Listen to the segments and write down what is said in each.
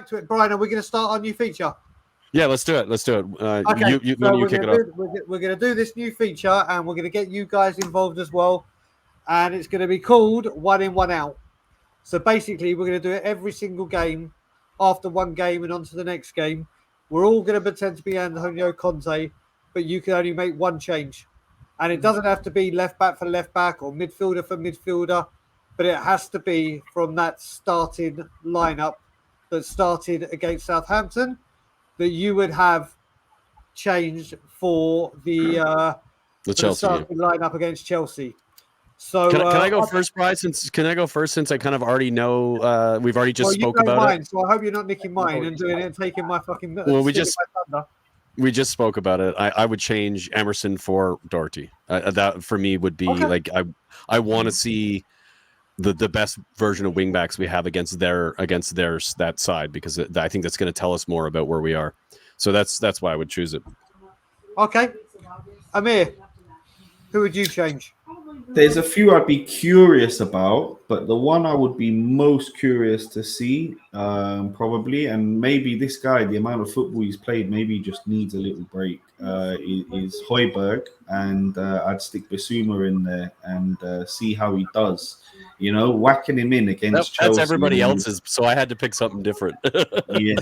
back to it. Brian, are we going to start our new feature? Yeah, let's do it. Okay, you kick it off. We're going to do this new feature, and we're going to get you guys involved as well. And it's going to be called One In, One Out. So basically, we're going to do it every single game after one game and on to the next game. We're all going to pretend to be Antonio Conte, but you can only make one change. And it doesn't have to be left back for left back or midfielder for midfielder, but it has to be from that starting lineup that started against Southampton that you would have changed for the Chelsea starting lineup against Chelsea. So can I go first, Brian? Since I kind of already know we've already just spoke about mine, it. So I hope you're not nicking mine and doing it and taking my fucking. Well, we just spoke about it. I would change Emerson for Doherty. That for me would be like I want to see the best version of wingbacks we have against that side, because I think that's going to tell us more about where we are. So that's why I would choose it. Okay, Amir, who would you change? There's a few I'd be curious about, but the one I would be most curious to see, probably, and maybe this guy, the amount of football he's played, maybe just needs a little break, is Højbjerg, and I'd stick Bissouma in there and see how he does. You know, whacking him in against Chelsea. That's everybody else's, so I had to pick something different. Yeah,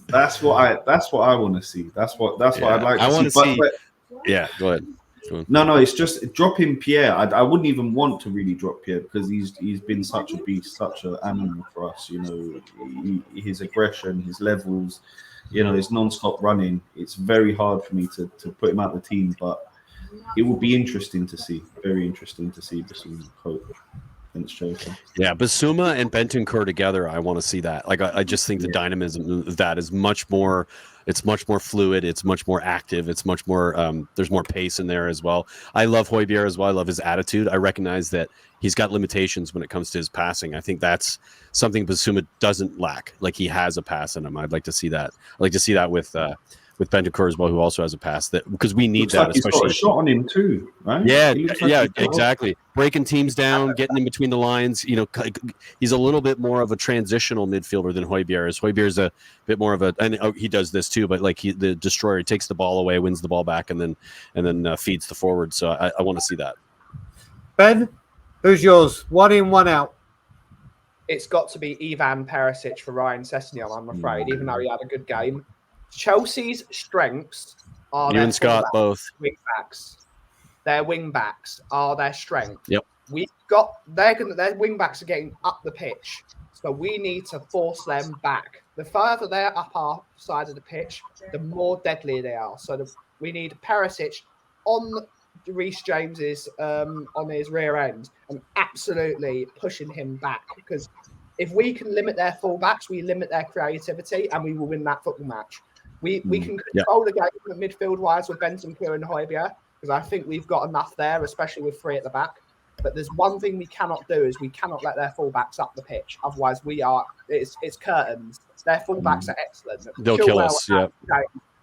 that's what I want to see. That's what I'd like to see. Yeah, go ahead. No, it's just dropping Pierre. I wouldn't even want to really drop Pierre because he's been such a beast, such an animal for us. You know, his aggression, his levels, you know, his non-stop running. It's very hard for me to put him out of the team, but it will be interesting to see. Very interesting to see Bissouma coach against Chelsea. Yeah, Bissouma and Bentancur together. I want to see that. Like, I just think the dynamism of that is much more. It's much more fluid. It's much more active. It's much more. There's more pace in there as well. I love Højbjerg as well. I love his attitude. I recognize that he's got limitations when it comes to his passing. I think that's something Bissouma doesn't lack. Like, he has a pass in him. I'd like to see that. I'd like to see that with Bentancur as well, who also has a pass, that because we need that. He's got a shot on him too, right? Yeah, exactly. Breaking teams down, getting in between the lines. You know, he's a little bit more of a transitional midfielder than Højbjerg is. Højbjerg is a bit more of a, and he does this too, but like the destroyer, he takes the ball away, wins the ball back, and then feeds the forward. So I want to see that. Ben, who's yours? One in, one out. It's got to be Ivan Perisic for Ryan Sessegnon, I'm afraid, even though he had a good game. Chelsea's strengths are you and Scott both wing backs. Their wing backs are their strength. Yep. Their wing backs are getting up the pitch, so we need to force them back. The further they're up our side of the pitch, the more deadly they are. So we need Perisic on Reece James's on his rear end and absolutely pushing him back, because if we can limit their fullbacks, we limit their creativity, and we will win that football match. We can control the game midfield-wise with Bentancur and Højbjerg, because I think we've got enough there, especially with three at the back. But there's one thing we cannot do is we cannot let their fullbacks up the pitch. Otherwise, it's curtains. Their fullbacks are excellent. They'll kill us. Yeah,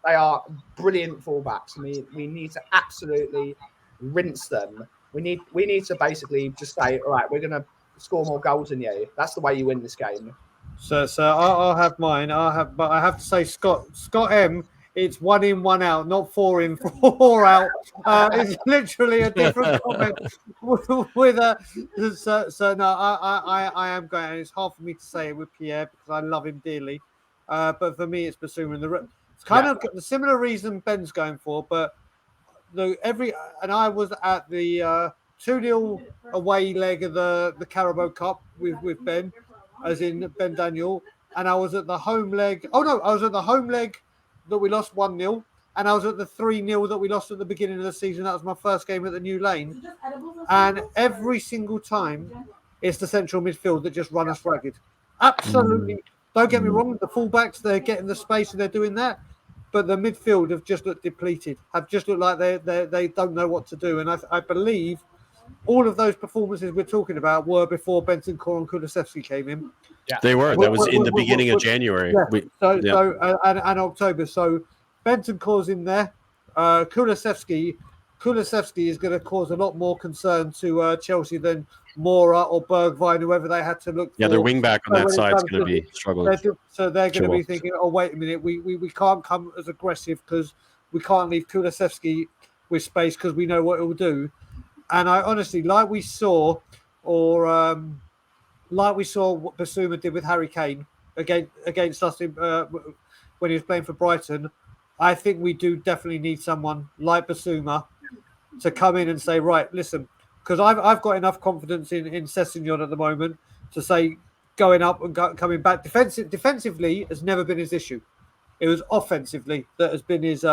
they are brilliant fullbacks. We need to absolutely rinse them. We need to basically just say, all right, we're going to score more goals than you. That's the way you win this game. So I'll have mine. But I have to say, Scott M. It's 1 in, 1 out, not 4 in, 4 out. It's literally a different comment. With no, I am going. And it's hard for me to say it with Pierre because I love him dearly. But for me, it's Bissouma. It's kind of the similar reason Ben's going for. But I was at the 2-0 away leg of the Carabao Cup with Ben, as in Ben Daniel, and I was at the home leg. Oh no, I was at the home leg that we lost 1-0, and I was at the 3-0 that we lost at the beginning of the season. That was my first game at the New Lane, and every single time it's the central midfield that just run us ragged. Absolutely, don't get me wrong. The fullbacks, they're getting the space and they're doing that, but the midfield have just looked depleted. Have just looked like they don't know what to do, and I believe all of those performances we're talking about were before Bentancur and Kulusevski came in. Yeah, they were. That was in the beginning of January. Yeah. And October. So Bentancur's in there. Kulusevski is going to cause a lot more concern to Chelsea than Mora or Bergwijn, whoever they had to look for. Yeah, their wing back on that when it side is comes going to be struggling. So they're going to Sure. be thinking, oh, wait a minute, we can't come as aggressive because we can't leave Kulusevski with space because we know what it will do. And I honestly, like we saw what Basuma did with Harry Kane against us when he was playing for Brighton, I think we do definitely need someone like Basuma to come in and say, right, listen, because I've got enough confidence in Sessegnon at the moment to say going up and coming back. Defensively has never been his issue. It was offensively that has been his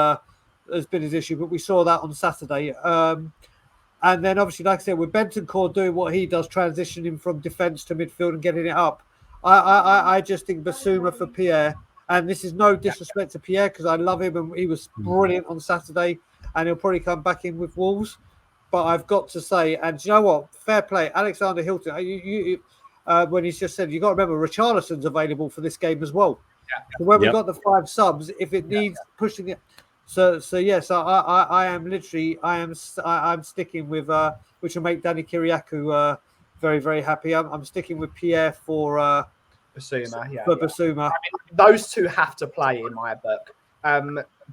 issue. But we saw that on Saturday. And then obviously, like I said, with Bentancur doing what he does, transitioning from defence to midfield and getting it up, I just think Basuma for Pierre. And this is no disrespect to Pierre because I love him and he was brilliant on Saturday, and he'll probably come back in with Wolves. But I've got to say, and do you know what? Fair play, Alexander Hilton. When he's just said, you got to remember Richarlison's available for this game as well. So when we got the 5 subs, if it needs pushing it. So yes, I'm sticking with which will make Danny Kyriakou very, very happy. I'm sticking with Pierre for Basuma. Basuma. I mean, those two have to play in my book.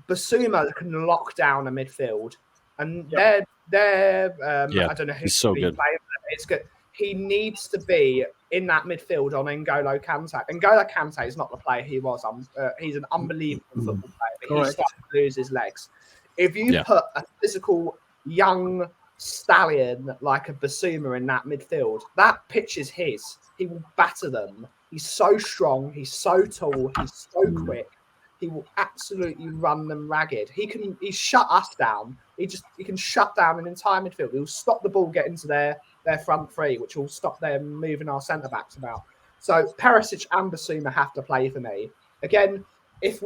Basuma can lock down a midfield, and they're I don't know who's so good. Playing, it's good. He needs to be in that midfield on N'Golo Kante. N'Golo Kante is not the player he was. He's an unbelievable football player, but he started to lose his legs. If you put a physical young stallion like a Basuma in that midfield, that pitch is his. He will batter them. He's so strong. He's so tall. He's so quick. He will absolutely run them ragged. He shut us down. He can shut down an entire midfield. He'll stop the ball getting to their front three, which will stop them moving our centre backs about. So Perisic and Basuma have to play for me. Again, if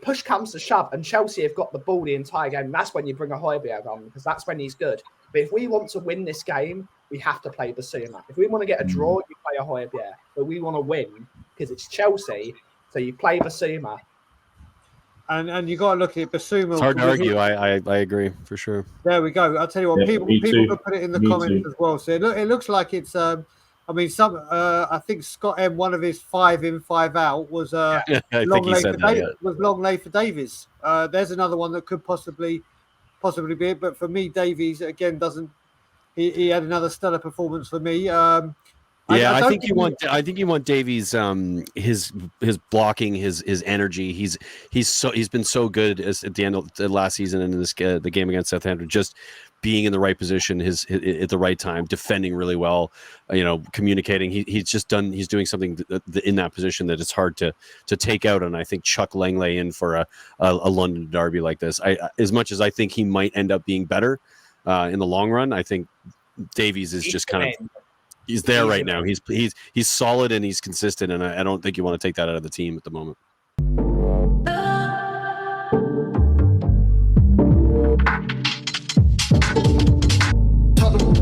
push comes to shove and Chelsea have got the ball the entire game, that's when you bring a Højbjerg on because that's when he's good. But if we want to win this game, we have to play Basuma. If we want to get a draw, you play a Højbjerg. But we want to win because it's Chelsea, so you play Basuma. And you got to look at Basuma. It's hard to argue. I agree for sure. There we go. I'll tell you what, people can put it in the comments as well. So it looks like it's. I think Scott M, one of his 5 in 5 out was long lay for Davies. There's another one that could possibly be it, but for me, Davies again doesn't. He had another stellar performance for me. I think you want Davies, his blocking, his energy. He's been so good at the end of the last season and in the game against Southampton, just being in the right position, at the right time, defending really well, communicating. He's doing something in that position that it's hard to take out. And I think Chuck Langley in for a London derby like this, as much as I think he might end up being better in the long run, I think Davies is just kind of. He's there right now. He's solid and he's consistent, and I don't think you want to take that out of the team at the moment. Tottenham